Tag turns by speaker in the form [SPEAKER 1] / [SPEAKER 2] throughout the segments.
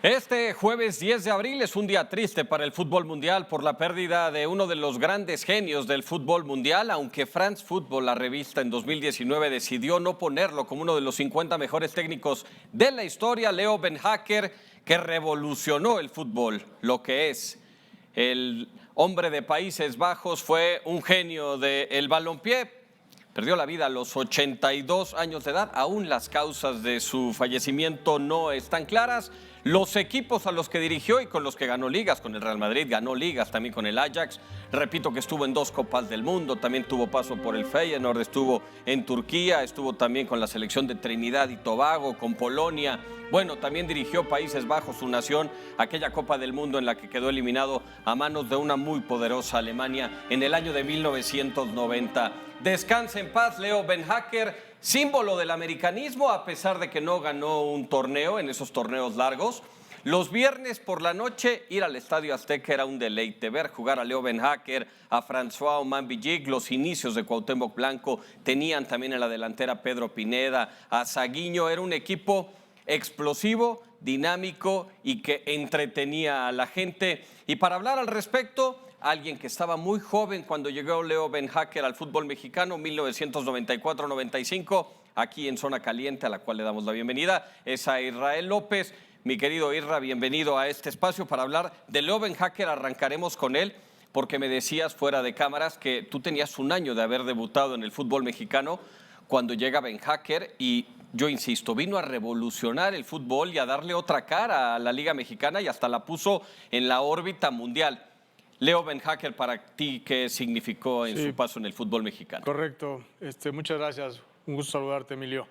[SPEAKER 1] Este jueves 10 de abril es un día triste para el fútbol mundial por la pérdida de uno de los grandes genios del fútbol mundial, aunque France Football, la revista, en 2019 decidió no ponerlo como uno de los 50 mejores técnicos de la historia. Leo Beenhakker, que revolucionó el fútbol, lo que es el hombre de Países Bajos, fue un genio del balompié. Perdió la vida a los 82 años de edad. Aún las causas de su fallecimiento no están claras. Los equipos a los que dirigió y con los que ganó ligas, con el Real Madrid ganó ligas, también con el Ajax. Repito que estuvo en 2 Copas del Mundo, también tuvo paso por el Feyenoord, estuvo en Turquía, estuvo también con la selección de Trinidad y Tobago, con Polonia. Bueno, también dirigió Países Bajos, su nación, aquella Copa del Mundo en la que quedó eliminado a manos de una muy poderosa Alemania en el año de 1990. Descanse en paz, Leo Beenhakker, símbolo del americanismo, a pesar de que no ganó un torneo en esos torneos largos. Los viernes por la noche ir al Estadio Azteca era un deleite, ver jugar a Leo Beenhakker, a François Omar Villic. Los inicios de Cuauhtémoc Blanco tenían también en la delantera a Pedro Pineda, a Saguiño. Era un equipo explosivo, dinámico y que entretenía a la gente. Y para hablar al respecto, alguien que estaba muy joven cuando llegó Leo Beenhakker al fútbol mexicano, 1994-95, aquí en Zona Caliente, a la cual le damos la bienvenida, es a Israel López. Mi querido Isra, bienvenido a este espacio para hablar de Leo Beenhakker. Arrancaremos con él, porque me decías fuera de cámaras que tú tenías un año de haber debutado en el fútbol mexicano cuando llega Beenhakker y yo insisto, vino a revolucionar el fútbol y a darle otra cara a la Liga Mexicana y hasta la puso en la órbita mundial. Leo Beenhakker, para ti, ¿qué significó en su paso en el fútbol mexicano?
[SPEAKER 2] Correcto. Muchas gracias. Un gusto saludarte, Emilio.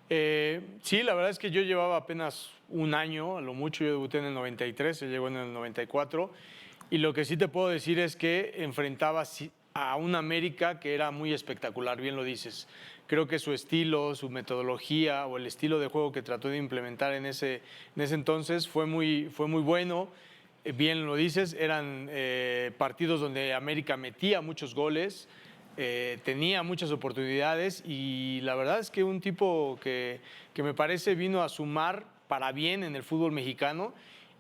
[SPEAKER 2] Sí, la verdad es que yo llevaba apenas un año, a lo mucho. Yo debuté en el 93, él llegó en el 94. Y lo que sí te puedo decir es que enfrentaba a un América que era muy espectacular, bien lo dices. Creo que su estilo, su metodología o el estilo de juego que trató de implementar en ese entonces fue muy bueno. Bien lo dices, eran partidos donde América metía muchos goles, tenía muchas oportunidades y la verdad es que un tipo que me parece vino a sumar para bien en el fútbol mexicano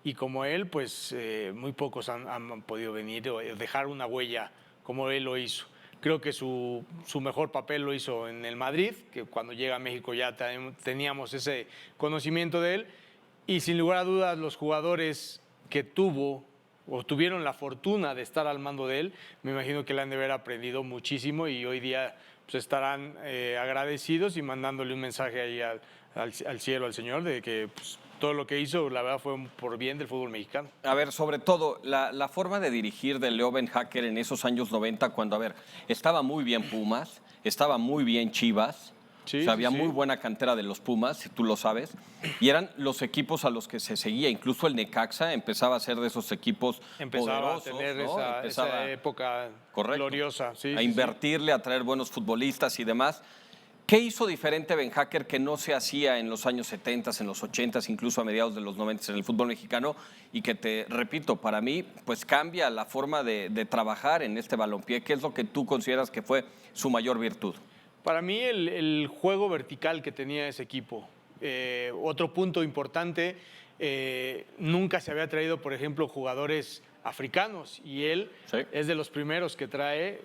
[SPEAKER 2] y como él, pues muy pocos han podido venir o dejar una huella como él lo hizo. Creo que su mejor papel lo hizo en el Madrid, que cuando llega a México ya teníamos ese conocimiento de él y sin lugar a dudas los jugadores que tuvieron la fortuna de estar al mando de él, me imagino que le han de haber aprendido muchísimo y hoy día pues, estarán agradecidos y mandándole un mensaje ahí al cielo, al Señor, de que pues, todo lo que hizo, la verdad, fue por bien del fútbol mexicano.
[SPEAKER 1] A ver, sobre todo, la forma de dirigir de Leo Beenhakker en esos años 90, cuando, a ver, estaba muy bien Pumas, estaba muy bien Chivas,
[SPEAKER 2] Sí,
[SPEAKER 1] o sea, había
[SPEAKER 2] sí.
[SPEAKER 1] muy buena cantera de los Pumas, si tú lo sabes, y eran los equipos a los que se seguía. Incluso el Necaxa empezaba a ser de esos equipos
[SPEAKER 2] Empezaba
[SPEAKER 1] poderosos,
[SPEAKER 2] a tener
[SPEAKER 1] ¿no?
[SPEAKER 2] esa época gloriosa. Sí,
[SPEAKER 1] a invertirle, a traer buenos futbolistas y demás. ¿Qué hizo diferente Beenhakker que no se hacía en los años 70, en los 80, incluso a mediados de los 90 en el fútbol mexicano? Y que te repito, para mí, pues cambia la forma de trabajar en este balompié. ¿Qué es lo que tú consideras que fue su mayor virtud?
[SPEAKER 2] Para mí el juego vertical que tenía ese equipo. Otro punto importante, nunca se había traído, por ejemplo, jugadores africanos y él es de los primeros que trae,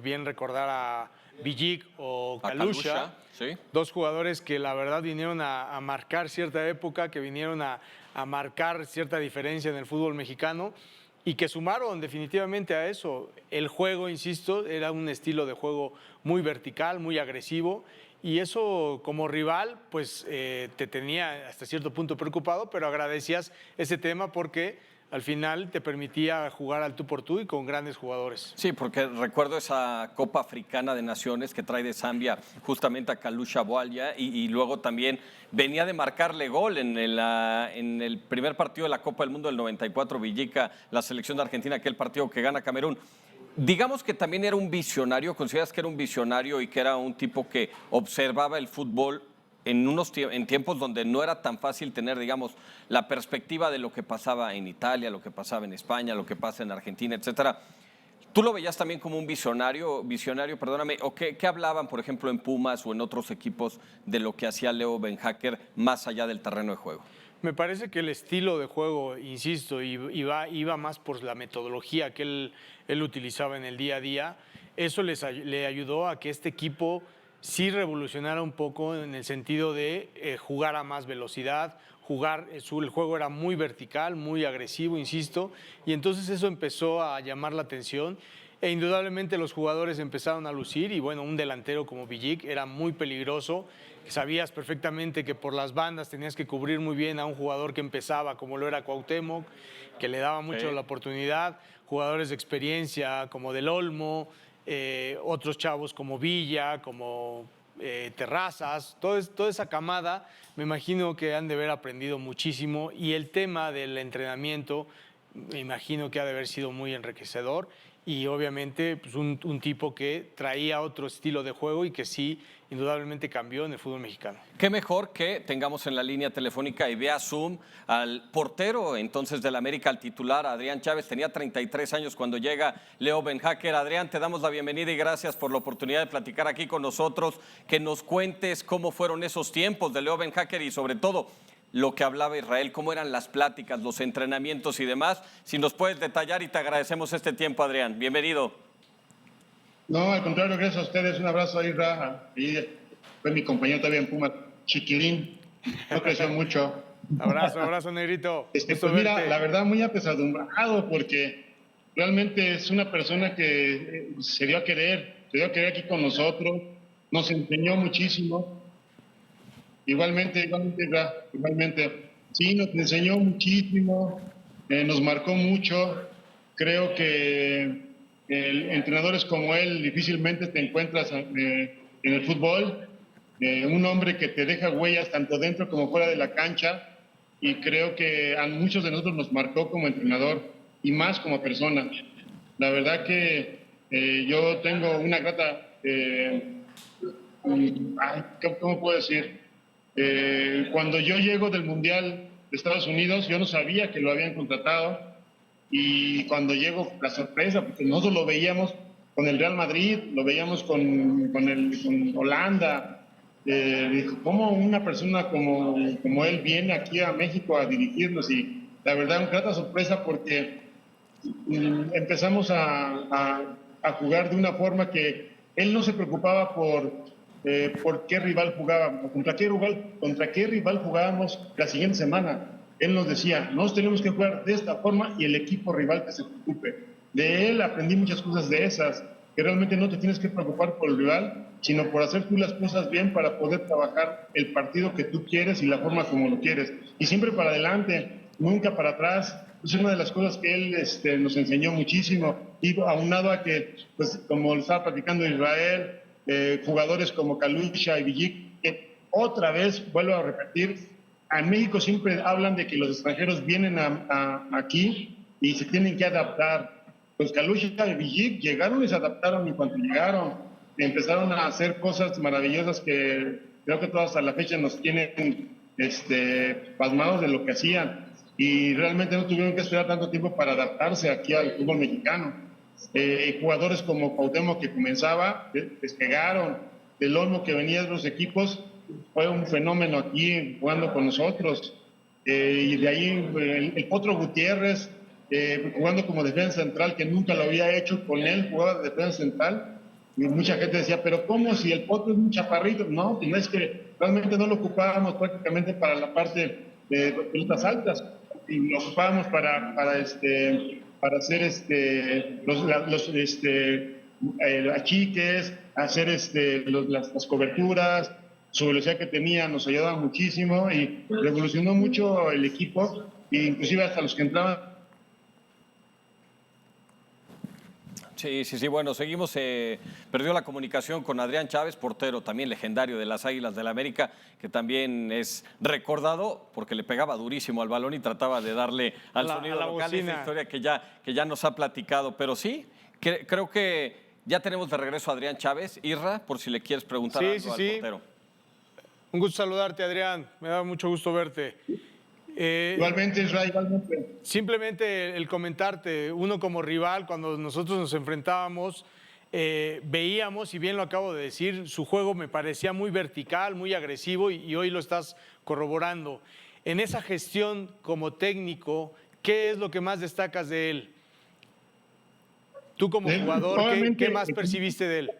[SPEAKER 2] bien recordar a Villic o Kalusha, dos jugadores que la verdad vinieron a marcar cierta época, que vinieron a marcar cierta diferencia en el fútbol mexicano y que sumaron definitivamente a eso. El juego, insisto, era un estilo de juego muy vertical, muy agresivo y eso como rival pues te tenía hasta cierto punto preocupado, pero agradecías ese tema porque al final te permitía jugar al tú por tú y con grandes jugadores.
[SPEAKER 1] Sí, porque recuerdo esa Copa Africana de Naciones que trae de Zambia justamente a Kalusha Bwalya y luego también venía de marcarle gol en el primer partido de la Copa del Mundo del 94, Villica, la selección de Argentina, aquel partido que gana Camerún. Digamos que también era un visionario. ¿Consideras que era un visionario y que era un tipo que observaba el fútbol en tiempos donde no era tan fácil tener, digamos, la perspectiva de lo que pasaba en Italia, lo que pasaba en España, lo que pasa en Argentina, etcétera? ¿Tú lo veías también como un visionario, perdóname, o qué hablaban, por ejemplo, en Pumas o en otros equipos de lo que hacía Leo Beenhakker más allá del terreno de juego?
[SPEAKER 2] Me parece que el estilo de juego, insisto, iba más por la metodología que él utilizaba en el día a día. Eso le ayudó a que este equipo sí revolucionara un poco en el sentido de jugar a más velocidad, el juego era muy vertical, muy agresivo, insisto, y entonces eso empezó a llamar la atención. E indudablemente los jugadores empezaron a lucir y bueno, un delantero como Villic era muy peligroso. Sabías perfectamente que por las bandas tenías que cubrir muy bien a un jugador que empezaba como lo era Cuauhtémoc, que le daba mucho la oportunidad. Jugadores de experiencia como Del Olmo, otros chavos como Villa, como Terrazas, toda esa camada, me imagino que han de haber aprendido muchísimo y el tema del entrenamiento, me imagino que ha de haber sido muy enriquecedor y obviamente pues un tipo que traía otro estilo de juego y que sí, indudablemente cambió en el fútbol mexicano.
[SPEAKER 1] Qué mejor que tengamos en la línea telefónica y vía Zoom al portero entonces del América, al titular, Adrián Chávez. Tenía 33 años cuando llega Leo Beenhakker. Adrián, te damos la bienvenida y gracias por la oportunidad de platicar aquí con nosotros, que nos cuentes cómo fueron esos tiempos de Leo Beenhakker y sobre todo lo que hablaba Israel, cómo eran las pláticas, los entrenamientos y demás. Si nos puedes detallar y te agradecemos este tiempo, Adrián. Bienvenido.
[SPEAKER 3] No, al contrario, gracias a ustedes. Un abrazo ahí, Raja. Y fue mi compañero también en Puma, Chiquilín. No creció mucho.
[SPEAKER 2] Abrazo, negrito.
[SPEAKER 3] Pues mira, la verdad, muy apesadumbrado porque realmente es una persona que se dio a querer aquí con nosotros, nos enseñó muchísimo. Igualmente, Raja, igualmente. Sí, nos enseñó muchísimo, nos marcó mucho. Creo que entrenadores como él difícilmente te encuentras en el fútbol. Un hombre que te deja huellas tanto dentro como fuera de la cancha, y creo que a muchos de nosotros nos marcó como entrenador y más como persona. La verdad que yo tengo una grata, ¿cómo puedo decir? Cuando yo llego del Mundial de Estados Unidos, yo no sabía que lo habían contratado, y cuando llego, la sorpresa, porque nosotros lo veíamos con el Real Madrid, lo veíamos con Holanda. Dijo, ¿cómo una persona como él viene aquí a México a dirigirnos? Y la verdad, una grata sorpresa porque empezamos a jugar de una forma que él no se preocupaba por qué rival jugábamos, contra qué rival jugábamos la siguiente semana. Él nos decía, nos tenemos que jugar de esta forma y el equipo rival que se preocupe. De él aprendí muchas cosas de esas, que realmente no te tienes que preocupar por el rival, sino por hacer tú las cosas bien para poder trabajar el partido que tú quieres y la forma como lo quieres. Y siempre para adelante, nunca para atrás. Es una de las cosas que él nos enseñó muchísimo. Y aunado a que, pues, como lo estaba platicando Israel, jugadores como Kalusha y Villic, que otra vez, vuelvo a repetir, en México siempre hablan de que los extranjeros vienen aquí y se tienen que adaptar. Pues Kalusha y Villic llegaron y se adaptaron, y cuando llegaron empezaron a hacer cosas maravillosas que creo que todas a la fecha nos tienen pasmados de lo que hacían, y realmente no tuvieron que esperar tanto tiempo para adaptarse aquí al fútbol mexicano. Jugadores como Cuauhtémoc, que comenzaba, despegaron. Del Olmo, que venía de los equipos, fue un fenómeno aquí jugando con nosotros. Y de ahí el Potro Gutiérrez, jugando como defensa central, que nunca lo había hecho. Con él jugaba de defensa central y mucha gente decía, pero ¿cómo si el Potro es un chaparrito? No, no, es que realmente no lo ocupábamos prácticamente para la parte de pelotas altas, y lo ocupábamos para hacer achiques, hacer las coberturas. Su velocidad que tenía nos ayudaba muchísimo y revolucionó mucho el equipo, e inclusive hasta los que entraban.
[SPEAKER 1] Sí, bueno, seguimos. Perdió la comunicación con Adrián Chávez, portero también legendario de las Águilas del la América, que también es recordado porque le pegaba durísimo al balón y trataba de darle al sonido local. Esa historia que ya nos ha platicado. Pero sí, creo que ya tenemos de regreso a Adrián Chávez. Irra, por si le quieres preguntar algo al portero.
[SPEAKER 2] Un gusto saludarte, Adrián. Me da mucho gusto verte.
[SPEAKER 3] Igualmente, Israel, igualmente.
[SPEAKER 2] Simplemente el comentarte, uno como rival, cuando nosotros nos enfrentábamos, veíamos, y bien lo acabo de decir, su juego me parecía muy vertical, muy agresivo, y hoy lo estás corroborando. en esa gestión como técnico, ¿qué es lo que más destacas de él? Tú como jugador, ¿qué más percibiste de él?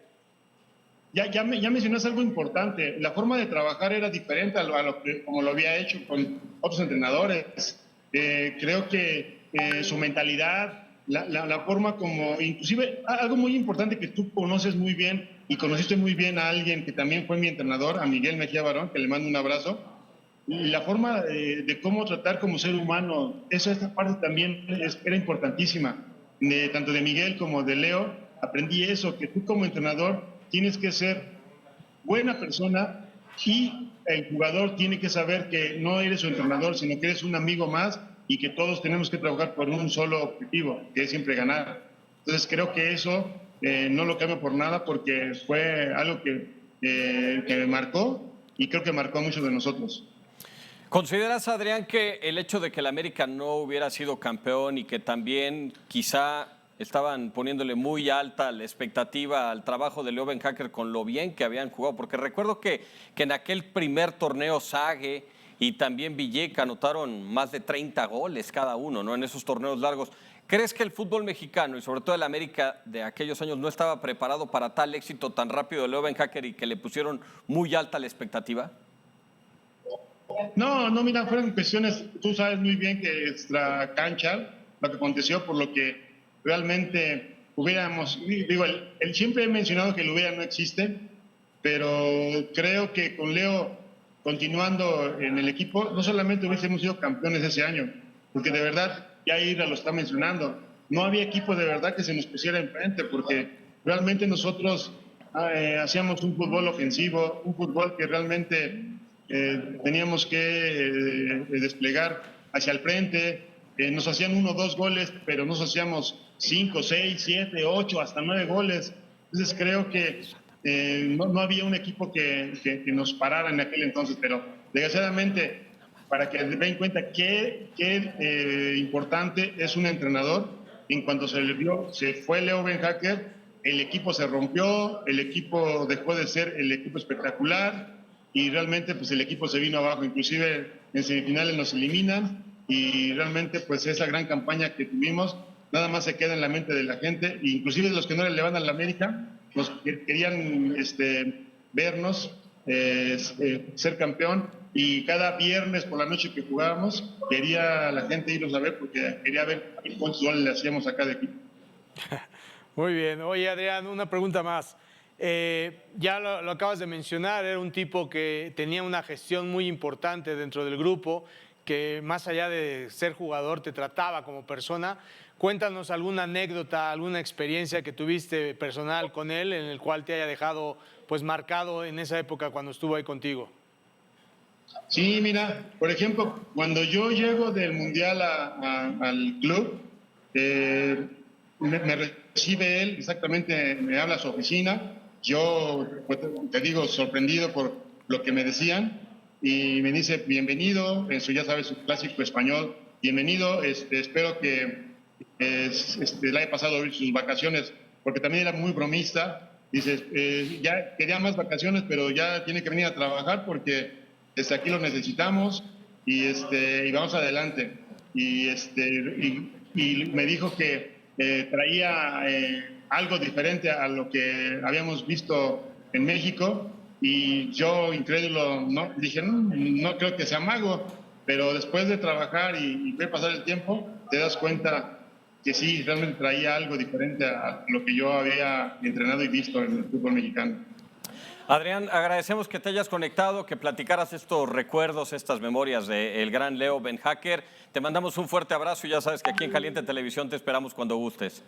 [SPEAKER 3] Ya mencionaste algo importante. La forma de trabajar era diferente a lo que como lo había hecho con otros entrenadores. Creo que su mentalidad, la forma como, inclusive algo muy importante que tú conoces muy bien y conociste muy bien a alguien que también fue mi entrenador, a Miguel Mejía Barón, que le mando un abrazo. La forma de cómo tratar como ser humano, esta parte también era importantísima. Tanto de Miguel como de Leo, aprendí eso, que tú como entrenador tienes que ser buena persona y el jugador tiene que saber que no eres su entrenador, sino que eres un amigo más y que todos tenemos que trabajar por un solo objetivo, que es siempre ganar. Entonces creo que eso no lo cambio por nada porque fue algo que me marcó y creo que marcó a muchos de nosotros.
[SPEAKER 1] ¿Consideras, Adrián, que el hecho de que el América no hubiera sido campeón y que también quizá estaban poniéndole muy alta la expectativa al trabajo de Leo Beenhakker con lo bien que habían jugado? Porque recuerdo que en aquel primer torneo Sague y también Villeca anotaron más de 30 goles cada uno, ¿no? En esos torneos largos. ¿Crees que el fútbol mexicano y sobre todo el América de aquellos años no estaba preparado para tal éxito tan rápido de Leo Beenhakker y que le pusieron muy alta la expectativa?
[SPEAKER 3] No, mira, fueron cuestiones, tú sabes muy bien que extra cancha, lo que aconteció, por lo que realmente hubiéramos, digo, siempre he mencionado que el hubiera no existe, pero creo que con Leo continuando en el equipo, no solamente hubiésemos sido campeones ese año, porque de verdad, ya Ira lo está mencionando, no había equipo de verdad que se nos pusiera enfrente, porque realmente nosotros hacíamos un fútbol ofensivo, un fútbol que realmente teníamos que desplegar hacia el frente. Nos hacían 1 o 2 goles, pero nos hacíamos 5, 6, 7, 8, hasta 9 goles. Entonces creo que no había un equipo que nos parara en aquel entonces, pero desgraciadamente, para que den cuenta qué importante es un entrenador, en cuanto se fue Leo Beenhakker, el equipo se rompió, el equipo dejó de ser el equipo espectacular, y realmente pues el equipo se vino abajo, inclusive en semifinales nos eliminan y realmente pues esa gran campaña que tuvimos nada más se queda en la mente de la gente, e inclusive los que no le van a la América nos querían vernos ser campeón, y cada viernes por la noche que jugábamos quería la gente irnos a ver porque quería ver cuántos goles le hacíamos a cada equipo.
[SPEAKER 2] Muy bien. Oye, Adrián, una pregunta más. Ya lo acabas de mencionar, era un tipo que tenía una gestión muy importante dentro del grupo, que más allá de ser jugador te trataba como persona. Cuéntanos alguna anécdota, alguna experiencia que tuviste personal con él en el cual te haya dejado pues marcado en esa época cuando estuvo ahí contigo.
[SPEAKER 3] Sí, mira, por ejemplo, cuando yo llego del Mundial al club, me recibe él, exactamente, me habla a su oficina. Yo, pues, te digo, sorprendido por lo que me decían, y me dice, bienvenido, en su, ya sabes, su clásico español, bienvenido, espero que le haya pasado sus vacaciones, porque también era muy bromista. Dice, ya quería más vacaciones, pero ya tiene que venir a trabajar porque aquí lo necesitamos, y vamos adelante. Y me dijo que traía algo diferente a lo que habíamos visto en México, y yo, incrédulo, no, dije, no creo que sea mago, pero después de trabajar y ver pasar el tiempo, te das cuenta que sí, realmente traía algo diferente a lo que yo había entrenado y visto en el fútbol mexicano.
[SPEAKER 1] Adrián, agradecemos que te hayas conectado, que platicaras estos recuerdos, estas memorias del gran Leo Beenhakker. Te mandamos un fuerte abrazo y ya sabes que aquí en Caliente Televisión te esperamos cuando gustes.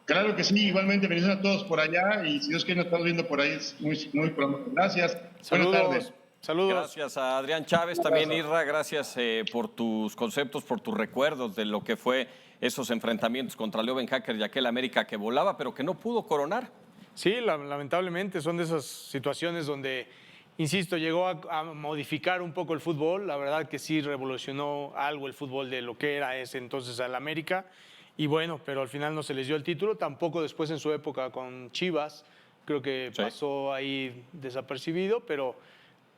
[SPEAKER 3] Claro que sí, igualmente, bendiciones a todos por allá, y si Dios quiere nos estamos viendo por ahí muy pronto. Gracias.
[SPEAKER 2] Saludos.
[SPEAKER 3] Buenas tardes.
[SPEAKER 2] Saludos.
[SPEAKER 1] Gracias a Adrián Chávez, también Irra, gracias por tus conceptos, por tus recuerdos de lo que fue esos enfrentamientos contra Leo Beenhakker y aquel América que volaba, pero que no pudo coronar.
[SPEAKER 2] Sí, lamentablemente son de esas situaciones donde, insisto, llegó a modificar un poco el fútbol. La verdad que sí revolucionó algo el fútbol de lo que era ese entonces al América. Y bueno, pero al final no se les dio el título, tampoco después en su época con Chivas. Creo que pasó ahí desapercibido, pero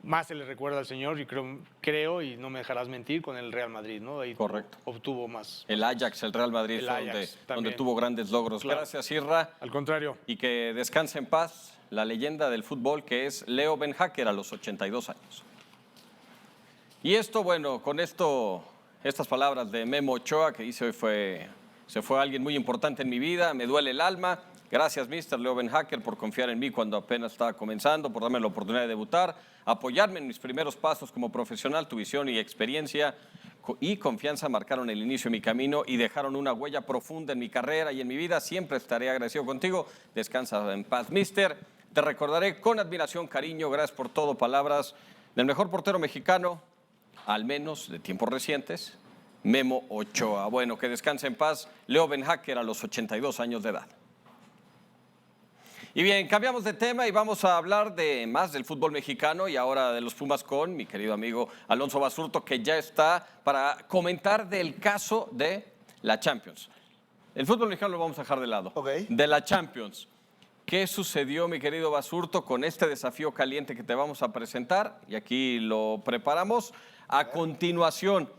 [SPEAKER 2] más se le recuerda al señor, y creo, y no me dejarás mentir, con el Real Madrid, ¿no? Ahí
[SPEAKER 1] Correcto.
[SPEAKER 2] obtuvo más.
[SPEAKER 1] El Ajax, el Real Madrid,
[SPEAKER 2] El
[SPEAKER 1] fue
[SPEAKER 2] Ajax,
[SPEAKER 1] donde
[SPEAKER 2] también.
[SPEAKER 1] tuvo grandes logros.
[SPEAKER 2] Claro.
[SPEAKER 1] Gracias, Isra.
[SPEAKER 2] Al contrario.
[SPEAKER 1] Y que descanse en paz la leyenda del fútbol que es Leo Ben Hacker a los 82 años. Y esto, bueno, con estas palabras de Memo Ochoa, que dice hoy se fue alguien muy importante en mi vida, me duele el alma. Gracias, Mr. Leo Ben Hacker, por confiar en mí cuando apenas estaba comenzando, por darme la oportunidad de debutar, apoyarme en mis primeros pasos como profesional. Tu visión y experiencia y confianza marcaron el inicio de mi camino y dejaron una huella profunda en mi carrera y en mi vida. Siempre estaré agradecido contigo. Descansa en paz, Mister. Te recordaré con admiración, cariño. Gracias por todo. Palabras del mejor portero mexicano, al menos de tiempos recientes, Memo Ochoa. Bueno, que descanse en paz Leo Ben Hacker a los 82 años de edad. Y bien, cambiamos de tema y vamos a hablar de más del fútbol mexicano y ahora de los Pumas con mi querido amigo Alonso Basurto, que ya está para comentar del caso de la Champions. El fútbol mexicano lo vamos a dejar de lado.
[SPEAKER 4] Okay.
[SPEAKER 1] De la Champions. ¿Qué sucedió, mi querido Basurto, con este desafío caliente que te vamos a presentar? Y aquí lo preparamos. A continuación,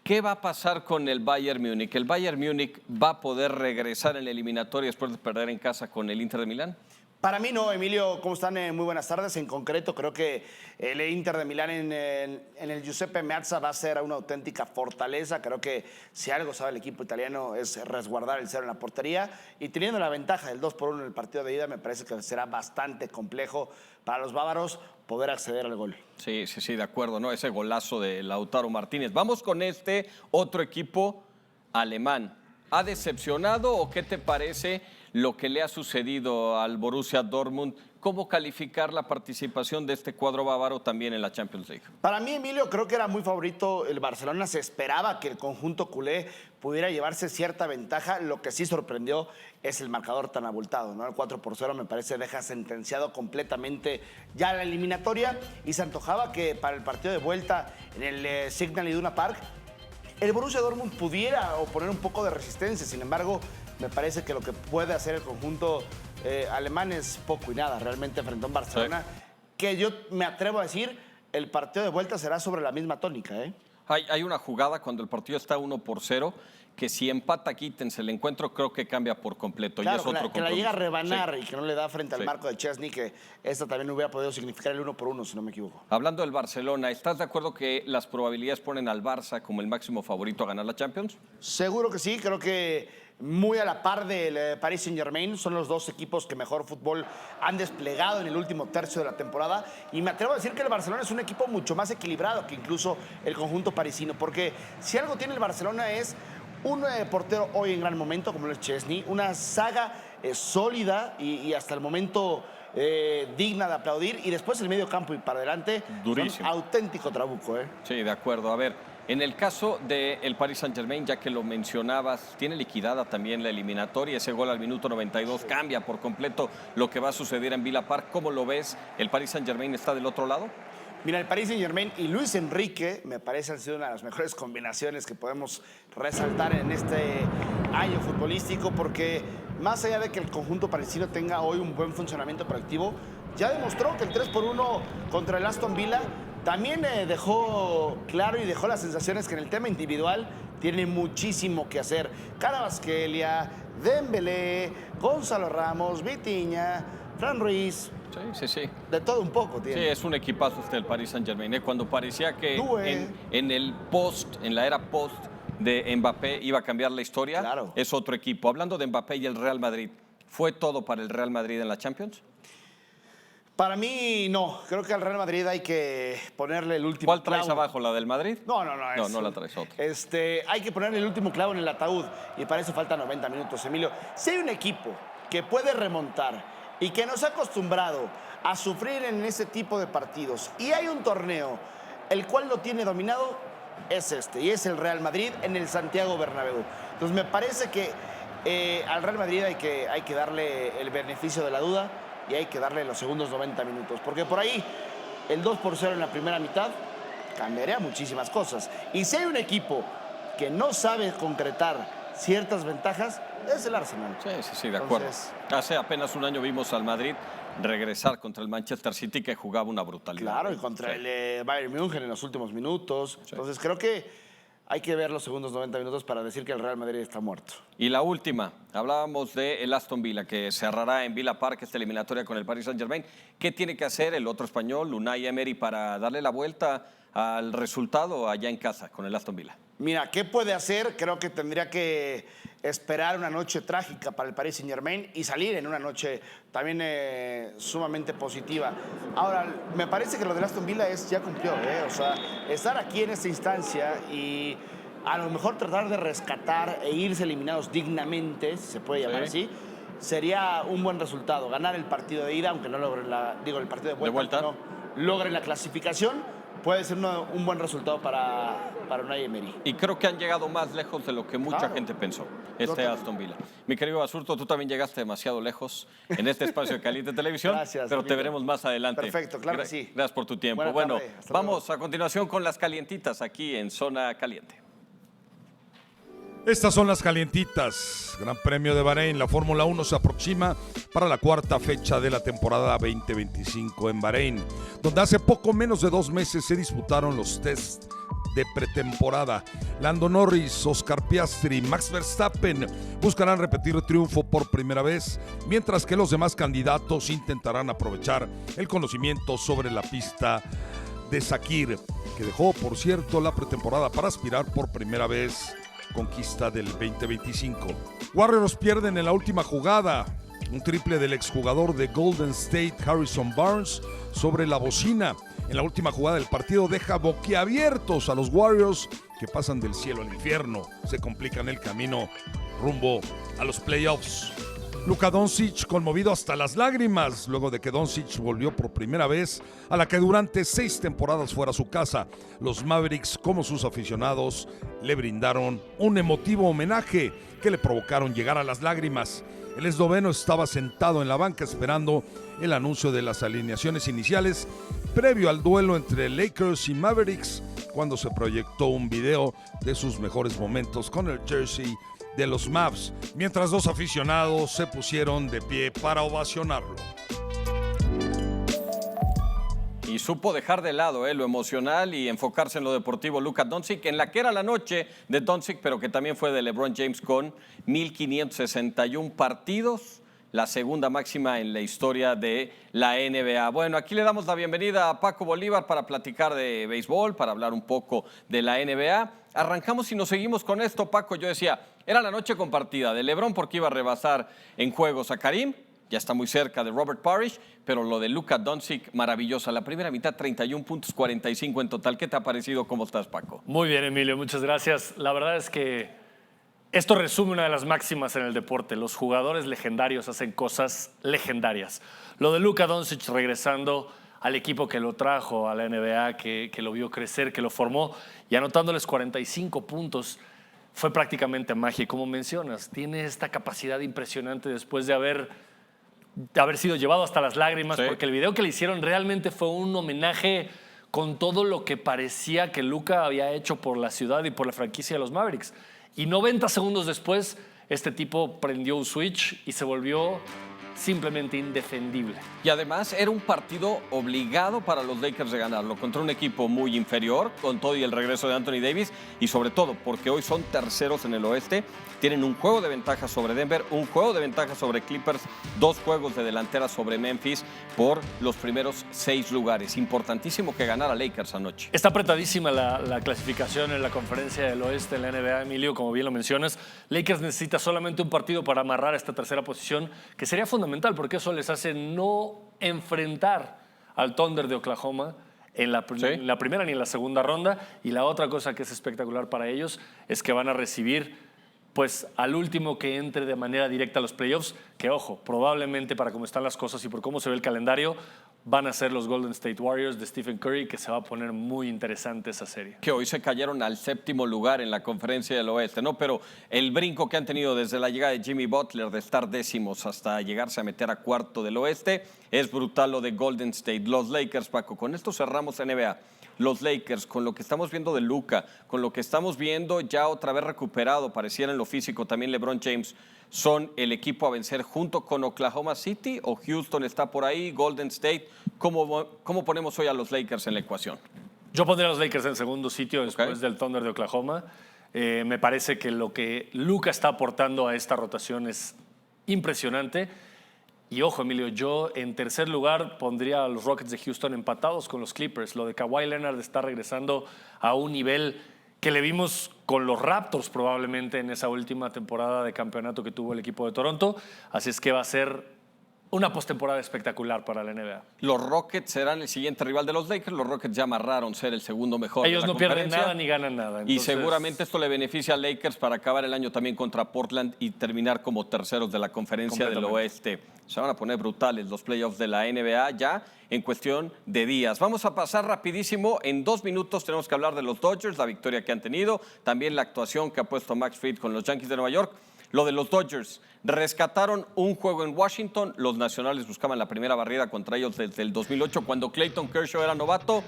[SPEAKER 1] ¿qué va a pasar con el Bayern Múnich? ¿El Bayern Múnich va a poder regresar en la eliminatoria después de perder en casa con el Inter de Milán?
[SPEAKER 4] Para mí no, Emilio, ¿cómo están? Muy buenas tardes. En concreto, creo que el Inter de Milán en el Giuseppe Meazza va a ser una auténtica fortaleza. Creo que si algo sabe el equipo italiano es resguardar el cero en la portería. Y teniendo la ventaja del 2-1 en el partido de ida, me parece que será bastante complejo para los bávaros poder acceder al gol.
[SPEAKER 1] Sí, de acuerdo, ¿no? Ese golazo de Lautaro Martínez. Vamos con este otro equipo alemán. ¿Ha decepcionado o qué te parece lo que le ha sucedido al Borussia Dortmund? ¿Cómo calificar la participación de este cuadro bávaro también en la Champions League?
[SPEAKER 4] Para mí, Emilio, creo que era muy favorito el Barcelona. Se esperaba que el conjunto culé pudiera llevarse cierta ventaja. Lo que sí sorprendió es el marcador tan abultado, ¿no? El 4-0 me parece deja sentenciado completamente ya la eliminatoria y se antojaba que para el partido de vuelta en el Signal Iduna Park el Borussia Dortmund pudiera oponer un poco de resistencia. Sin embargo, me parece que lo que puede hacer el conjunto alemán es poco y nada. Realmente frente a un Barcelona que yo me atrevo a decir, el partido de vuelta será sobre la misma tónica, ¿eh?
[SPEAKER 1] Hay una jugada cuando el partido está 1-0 que si empata Kittens el encuentro, creo que cambia por completo.
[SPEAKER 4] Claro,
[SPEAKER 1] y es otro
[SPEAKER 4] que la llega a rebanar
[SPEAKER 1] Sí.
[SPEAKER 4] y que no le da frente al marco de Chesney, que esta también hubiera podido significar el 1-1, si no me equivoco.
[SPEAKER 1] Hablando del Barcelona, ¿estás de acuerdo que las probabilidades ponen al Barça como el máximo favorito a ganar la Champions?
[SPEAKER 4] Seguro que sí, creo que muy a la par del Paris Saint-Germain. Son los dos equipos que mejor fútbol han desplegado en el último tercio de la temporada. Y me atrevo a decir que el Barcelona es un equipo mucho más equilibrado que incluso el conjunto parisino. Porque si algo tiene el Barcelona es un portero hoy en gran momento, como lo es Chesney, una saga sólida y hasta el momento digna de aplaudir. Y después el medio campo y para adelante,
[SPEAKER 1] durísimo.
[SPEAKER 4] Auténtico trabuco, ¿eh?
[SPEAKER 1] Sí, de acuerdo. A ver, en el caso del Paris Saint-Germain, ya que lo mencionabas, tiene liquidada también la eliminatoria. Ese gol al minuto 92 cambia por completo lo que va a suceder en Villa Park. ¿Cómo lo ves? ¿El Paris Saint-Germain está del otro lado?
[SPEAKER 4] Mira, el Paris Saint-Germain y Luis Enrique me parece han sido una de las mejores combinaciones que podemos resaltar en este año futbolístico, porque más allá de que el conjunto parisino tenga hoy un buen funcionamiento colectivo, ya demostró que el 3-1 contra el Aston Villa también dejó claro y dejó las sensaciones que en el tema individual tiene muchísimo que hacer. Kvaratskhelia, Dembélé, Gonzalo Ramos, Vitinha, Fran Ruiz.
[SPEAKER 1] Sí.
[SPEAKER 4] De todo un poco tiene.
[SPEAKER 1] Sí, es un equipazo este del Paris Saint-Germain. Cuando parecía que en la era post de Mbappé iba a cambiar la historia,
[SPEAKER 4] claro,
[SPEAKER 1] es otro equipo. Hablando de Mbappé y el Real Madrid, ¿fue todo para el Real Madrid en la Champions?
[SPEAKER 4] Para mí, no. Creo que al Real Madrid hay que ponerle el último
[SPEAKER 1] ¿Cuál
[SPEAKER 4] clavo.
[SPEAKER 1] traes abajo? ¿La del Madrid?
[SPEAKER 4] No.
[SPEAKER 1] No la traes otra.
[SPEAKER 4] Hay que ponerle el último clavo en el ataúd y para eso faltan 90 minutos, Emilio. Si hay un equipo que puede remontar y que nos ha acostumbrado a sufrir en ese tipo de partidos, y hay un torneo el cual lo tiene dominado, es este, y es el Real Madrid en el Santiago Bernabéu. Entonces me parece que al Real Madrid hay que darle el beneficio de la duda y hay que darle los segundos 90 minutos, porque por ahí el 2-0 en la primera mitad cambiaría muchísimas cosas. Y si hay un equipo que no sabe concretar ciertas ventajas, es el Arsenal.
[SPEAKER 1] Sí, de acuerdo.
[SPEAKER 4] Entonces,
[SPEAKER 1] hace apenas un año vimos al Madrid regresar contra el Manchester City, que jugaba una brutalidad.
[SPEAKER 4] Claro, y contra el Bayern München en los últimos minutos.
[SPEAKER 1] Sí.
[SPEAKER 4] Entonces creo que hay que ver los segundos 90 minutos para decir que el Real Madrid está muerto.
[SPEAKER 1] Y la última, hablábamos de el Aston Villa, que cerrará en Villa Park esta eliminatoria con el Paris Saint-Germain. ¿Qué tiene que hacer el otro español, Unai Emery, para darle la vuelta al resultado allá en casa con el Aston Villa?
[SPEAKER 4] Mira, ¿qué puede hacer? Creo que tendría que esperar una noche trágica para el Paris Saint-Germain y salir en una noche también sumamente positiva. Ahora, me parece que lo de Aston Villa ya cumplió, O sea, estar aquí en esta instancia y a lo mejor tratar de rescatar e irse eliminados dignamente, si se puede llamar así, sería un buen resultado. Ganar el partido de ida, aunque no logren el partido de vuelta, no logren la clasificación, puede ser un buen resultado para Unai Emery.
[SPEAKER 1] Y creo que han llegado más lejos de lo que mucha gente pensó, Aston Villa. Mi querido Basurto, tú también llegaste demasiado lejos en este espacio de Caliente Televisión,
[SPEAKER 4] Gracias,
[SPEAKER 1] pero
[SPEAKER 4] amigo.
[SPEAKER 1] te veremos más adelante.
[SPEAKER 4] Perfecto, claro que sí.
[SPEAKER 1] Gracias por tu tiempo.
[SPEAKER 4] Buena
[SPEAKER 1] Bueno,
[SPEAKER 4] tarde. Hasta
[SPEAKER 1] vamos a continuación con las calientitas aquí en Zona Caliente.
[SPEAKER 5] Estas son las calientitas. Gran Premio de Bahrein. La Fórmula 1 se aproxima para la cuarta fecha de la temporada 2025 en Bahrein, donde hace poco menos de 2 meses se disputaron los tests de pretemporada. Lando Norris, Oscar Piastri y Max Verstappen buscarán repetir triunfo por primera vez, mientras que los demás candidatos intentarán aprovechar el conocimiento sobre la pista de Sakir, que dejó, por cierto, la pretemporada para aspirar por primera vez conquista del 2025. Warriors pierden en la última jugada. Un triple del exjugador de Golden State, Harrison Barnes, sobre la bocina. En la última jugada del partido deja boquiabiertos a los Warriors, que pasan del cielo al infierno. Se complican el camino rumbo a los playoffs. Luka Doncic conmovido hasta las lágrimas, luego de que Doncic volvió por primera vez a la que durante 6 temporadas fuera su casa. Los Mavericks, como sus aficionados, le brindaron un emotivo homenaje que le provocaron llegar a las lágrimas. El esloveno estaba sentado en la banca esperando el anuncio de las alineaciones iniciales previo al duelo entre Lakers y Mavericks, cuando se proyectó un video de sus mejores momentos con el jersey de los Mavs, mientras 2 aficionados se pusieron de pie para ovacionarlo.
[SPEAKER 1] Y supo dejar de lado lo emocional y enfocarse en lo deportivo Luka Doncic, en la que era la noche de Doncic, pero que también fue de LeBron James con 1,561 partidos, la segunda máxima en la historia de la NBA. Bueno, aquí le damos la bienvenida a Paco Bolívar para platicar de béisbol, para hablar un poco de la NBA. Arrancamos y nos seguimos con esto, Paco. Yo decía, era la noche compartida de LeBron porque iba a rebasar en juegos a Karim, ya está muy cerca de Robert Parrish, pero lo de Luka Doncic, maravillosa. La primera mitad, 31 puntos, 45 en total. ¿Qué te ha parecido? ¿Cómo estás, Paco?
[SPEAKER 6] Muy bien, Emilio, muchas gracias. La verdad es que esto resume una de las máximas en el deporte. Los jugadores legendarios hacen cosas legendarias. Lo de Luka Doncic regresando al equipo que lo trajo a la NBA, que lo vio crecer, que lo formó, y anotándoles 45 puntos, fue prácticamente magia. Y como mencionas, tiene esta capacidad impresionante después de haber sido llevado hasta las lágrimas, porque el video que le hicieron realmente fue un homenaje con todo lo que parecía que Luka había hecho por la ciudad y por la franquicia de los Mavericks. Y 90 segundos después, este tipo prendió un switch y se volvió simplemente indefendible.
[SPEAKER 1] Y además era un partido obligado para los Lakers de ganarlo, contra un equipo muy inferior, con todo y el regreso de Anthony Davis, y sobre todo porque hoy son terceros en el oeste, tienen un juego de ventaja sobre Denver, un juego de ventaja sobre Clippers, 2 juegos de delantera sobre Memphis por los primeros 6 lugares. Importantísimo que ganara Lakers anoche.
[SPEAKER 6] Está apretadísima la clasificación en la conferencia del oeste en la NBA, Emilio, como bien lo mencionas. Lakers necesita solamente un partido para amarrar esta tercera posición, que sería fundamental porque eso les hace no enfrentar al Thunder de Oklahoma en la primera ni en la segunda ronda. Y la otra cosa que es espectacular para ellos es que van a recibir pues al último que entre de manera directa a los playoffs, que ojo, probablemente para cómo están las cosas y por cómo se ve el calendario, van a ser los Golden State Warriors de Stephen Curry, que se va a poner muy interesante esa serie.
[SPEAKER 1] Que hoy se cayeron al 7º lugar en la conferencia del oeste, ¿no? Pero el brinco que han tenido desde la llegada de Jimmy Butler de estar 10º hasta llegarse a meter a 4º del oeste Es brutal lo de Golden State. Los Lakers, Paco, con esto cerramos NBA. Los Lakers, con lo que estamos viendo de Luka, con lo que estamos viendo ya otra vez recuperado, pareciera en lo físico también LeBron James, ¿son el equipo a vencer junto con Oklahoma City o Houston está por ahí, Golden State? ¿Cómo ponemos hoy a los Lakers en la ecuación?
[SPEAKER 6] Yo pondría a los Lakers en segundo sitio después del Thunder de Oklahoma. Me parece que lo que Luka está aportando a esta rotación es impresionante. Y ojo, Emilio, yo en tercer lugar pondría a los Rockets de Houston empatados con los Clippers. Lo de Kawhi Leonard está regresando a un nivel que le vimos con los Raptors probablemente en esa última temporada de campeonato que tuvo el equipo de Toronto. Así es que va a ser una postemporada espectacular para la NBA.
[SPEAKER 1] Los Rockets serán el siguiente rival de los Lakers. Los Rockets ya amarraron ser el segundo mejor.
[SPEAKER 6] Ellos
[SPEAKER 1] de la
[SPEAKER 6] no pierden
[SPEAKER 1] conferencia.
[SPEAKER 6] nada ni ganan nada.
[SPEAKER 1] Y
[SPEAKER 6] Entonces,
[SPEAKER 1] seguramente esto le beneficia a Lakers para acabar el año también contra Portland y terminar como terceros de la conferencia del oeste. Se van a poner brutales los playoffs de la NBA ya en cuestión de días. Vamos a pasar rapidísimo. En 2 minutos tenemos que hablar de los Dodgers, la victoria que han tenido, también la actuación que ha puesto Max Fried con los Yankees de Nueva York. Lo de los Dodgers, rescataron un juego en Washington, los nacionales buscaban la primera barrida contra ellos desde el 2008 cuando Clayton Kershaw era novato.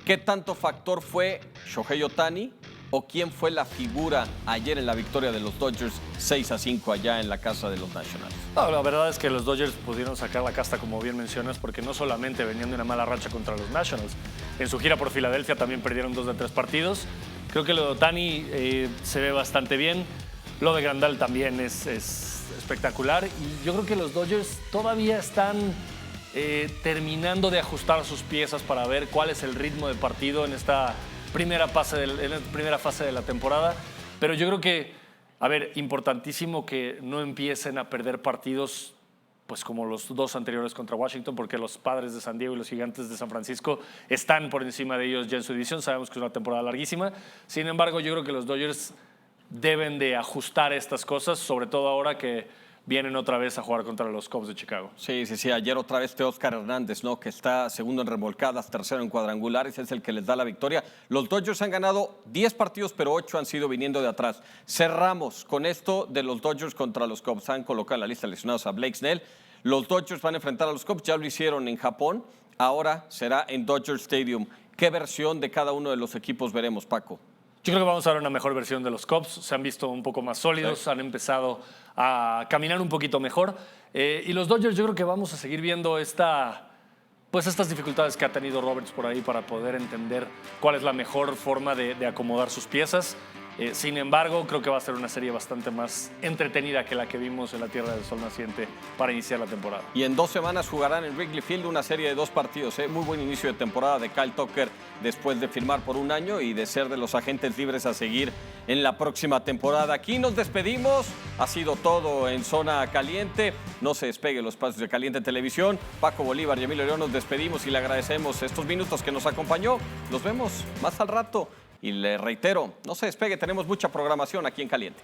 [SPEAKER 1] ¿Qué tanto factor fue Shohei Ohtani o quién fue la figura ayer en la victoria de los Dodgers 6-5 allá en la casa de los Nationals?
[SPEAKER 6] No, la verdad es que los Dodgers pudieron sacar la casta, como bien mencionas, porque no solamente venían de una mala racha contra los Nationals. En su gira por Filadelfia también perdieron 2 de 3 partidos. Creo que lo de Ohtani se ve bastante bien. Lo de Grandal también es espectacular. Y yo creo que los Dodgers todavía están terminando de ajustar sus piezas para ver cuál es el ritmo de partido en esta primera fase de la temporada. Pero yo creo que, importantísimo que no empiecen a perder partidos pues como los 2 anteriores contra Washington, porque los Padres de San Diego y los Gigantes de San Francisco están por encima de ellos ya en su división. Sabemos que es una temporada larguísima. Sin embargo, yo creo que los Dodgers deben de ajustar estas cosas, sobre todo ahora que vienen otra vez a jugar contra los Cubs de Chicago.
[SPEAKER 1] Sí. Ayer otra vez Teóscar Hernández, ¿no? Que está segundo en remolcadas, tercero en cuadrangulares, es el que les da la victoria. Los Dodgers han ganado 10 partidos, pero 8 han sido viniendo de atrás. Cerramos con esto de los Dodgers contra los Cubs. Han colocado en la lista de lesionados a Blake Snell. Los Dodgers van a enfrentar a los Cubs, ya lo hicieron en Japón, ahora será en Dodger Stadium. ¿Qué versión de cada uno de los equipos veremos, Paco?
[SPEAKER 6] Yo creo que vamos a ver una mejor versión de los Cubs. Se han visto un poco más sólidos, sí. Han empezado a caminar un poquito mejor. Y los Dodgers, yo creo que vamos a seguir viendo estas dificultades que ha tenido Roberts por ahí para poder entender cuál es la mejor forma de acomodar sus piezas. Sin embargo, creo que va a ser una serie bastante más entretenida que la que vimos en la Tierra del Sol Naciente para iniciar la temporada.
[SPEAKER 1] Y en 2 semanas jugarán en Wrigley Field una serie de 2 partidos. Muy buen inicio de temporada de Kyle Tucker después de firmar por 1 año y de ser de los agentes libres a seguir en la próxima temporada. Aquí nos despedimos. Ha sido todo en Zona Caliente. No se despegue los espacios de Caliente Televisión. Paco Bolívar y Emilio León, nos despedimos y le agradecemos estos minutos que nos acompañó. Nos vemos más al rato. Y le reitero, no se despegue, tenemos mucha programación aquí en Caliente.